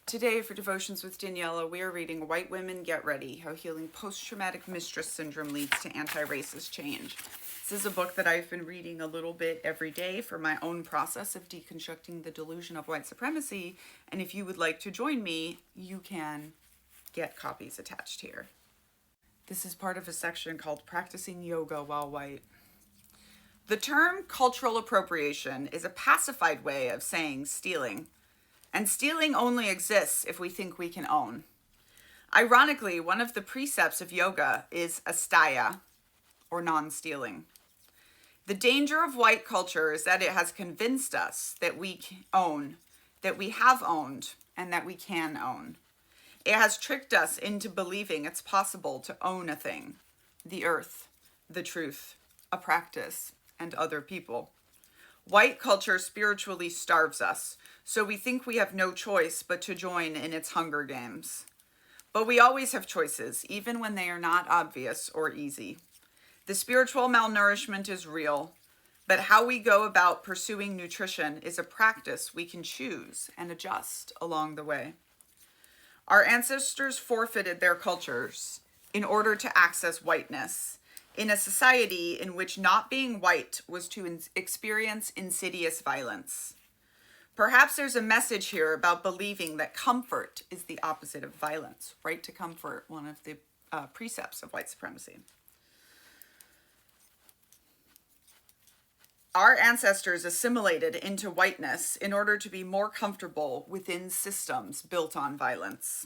Today for Devotions with Daniella, we are reading White Women Get Ready, How Healing Post-Traumatic Mistress Syndrome Leads to Anti-Racist Change. This is a book that I've been reading a little bit every day for my own process of deconstructing the delusion of white supremacy, and if you would like to join me, you can get copies attached here. This is part of a section called Practicing Yoga While White. The term cultural appropriation is a pacified way of saying stealing. And stealing only exists if we think we can own. Ironically, one of the precepts of yoga is asteya, or non-stealing. The danger of white culture is that it has convinced us that we own, that we have owned, and that we can own. It has tricked us into believing it's possible to own a thing, the earth, the truth, a practice, and other people. White culture spiritually starves us, so we think we have no choice but to join in its Hunger Games. But we always have choices, even when they are not obvious or easy. The spiritual malnourishment is real, but how we go about pursuing nutrition is a practice we can choose and adjust along the way. Our ancestors forfeited their cultures in order to access whiteness, in a society in which not being white was to experience insidious violence. Perhaps there's a message here about believing that comfort is the opposite of violence. Right to comfort, one of the precepts of white supremacy. Our ancestors assimilated into whiteness in order to be more comfortable within systems built on violence.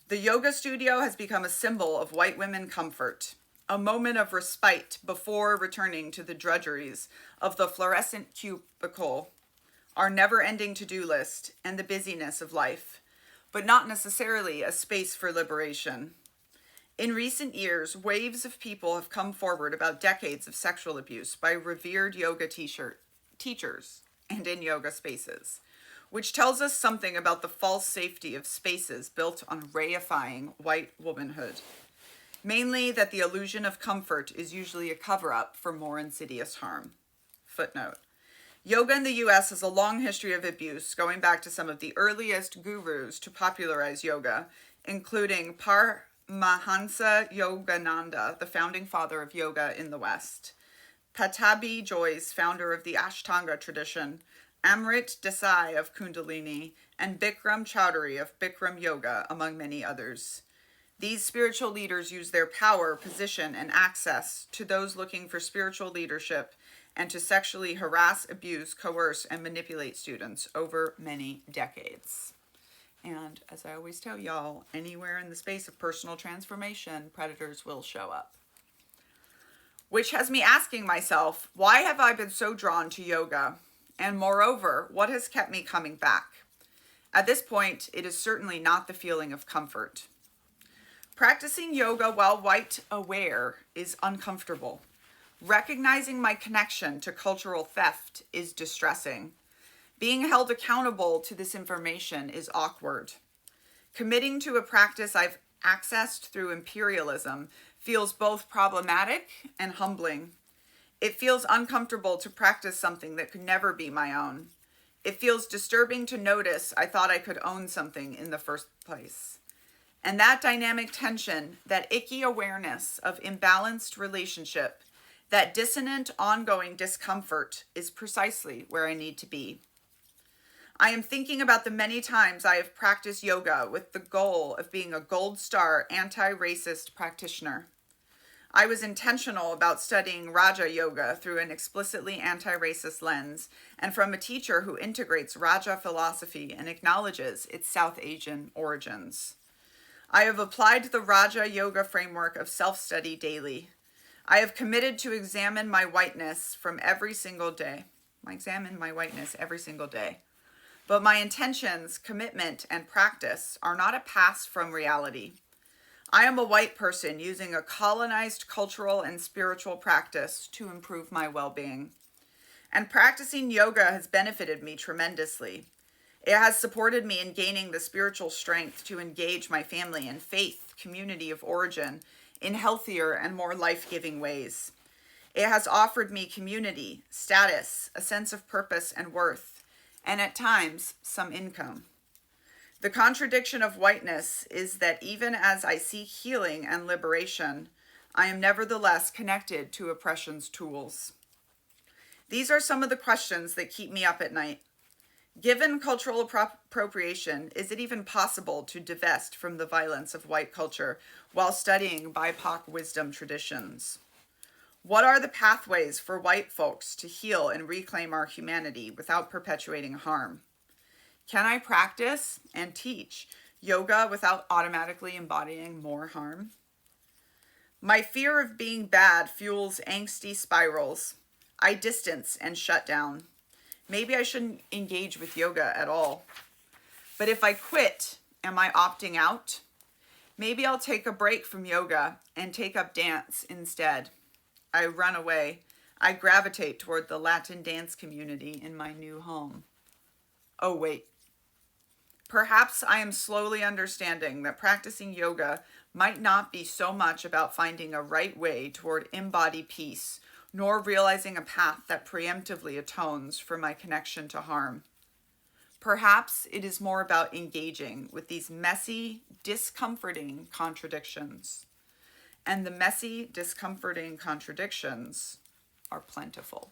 The yoga studio has become a symbol of white women comfort, a moment of respite before returning to the drudgeries of the fluorescent cubicle, our never-ending to-do list, and the busyness of life, but not necessarily a space for liberation. In recent years, waves of people have come forward about decades of sexual abuse by revered yoga teachers and in yoga spaces, which tells us something about the false safety of spaces built on reifying white womanhood. Mainly that the illusion of comfort is usually a cover-up for more insidious harm. Footnote. Yoga in the U.S. has a long history of abuse, going back to some of the earliest gurus to popularize yoga, including Paramahansa Yogananda, the founding father of yoga in the West, Pattabhi Jois, founder of the Ashtanga tradition, Amrit Desai of Kundalini, and Bikram Choudhury of Bikram Yoga, among many others. These spiritual leaders use their power, position, and access to those looking for spiritual leadership and to sexually harass, abuse, coerce, and manipulate students over many decades. And as I always tell y'all, anywhere in the space of personal transformation, predators will show up. Which has me asking myself, why have I been so drawn to yoga? And moreover, what has kept me coming back? At this point, it is certainly not the feeling of comfort. Practicing yoga while white aware is uncomfortable. Recognizing my connection to cultural theft is distressing. Being held accountable to this information is awkward. Committing to a practice I've accessed through imperialism feels both problematic and humbling. It feels uncomfortable to practice something that could never be my own. It feels disturbing to notice I thought I could own something in the first place. And that dynamic tension, that icky awareness of imbalanced relationship, that dissonant ongoing discomfort is precisely where I need to be. I am thinking about the many times I have practiced yoga with the goal of being a gold star anti-racist practitioner. I was intentional about studying Raja Yoga through an explicitly anti-racist lens and from a teacher who integrates Raja philosophy and acknowledges its South Asian origins. I have applied the Raja Yoga framework of self-study daily. I have committed to examine my whiteness every single day. But my intentions, commitment, and practice are not a pass from reality. I am a white person using a colonized cultural and spiritual practice to improve my well-being. And practicing yoga has benefited me tremendously. It has supported me in gaining the spiritual strength to engage my family and faith, community of origin, in healthier and more life-giving ways. It has offered me community, status, a sense of purpose and worth, and at times, some income. The contradiction of whiteness is that even as I seek healing and liberation, I am nevertheless connected to oppression's tools. These are some of the questions that keep me up at night. Given cultural appropriation, is it even possible to divest from the violence of white culture while studying BIPOC wisdom traditions? What are the pathways for white folks to heal and reclaim our humanity without perpetuating harm? Can I practice and teach yoga without automatically embodying more harm? My fear of being bad fuels angsty spirals. I distance and shut down. Maybe I shouldn't engage with yoga at all. But if I quit, am I opting out? Maybe I'll take a break from yoga and take up dance instead. I run away. I gravitate toward the Latin dance community in my new home. Oh, wait. Perhaps I am slowly understanding that practicing yoga might not be so much about finding a right way toward embodied peace, nor realizing a path that preemptively atones for my connection to harm. Perhaps it is more about engaging with these messy, discomforting contradictions. And the messy, discomforting contradictions are plentiful.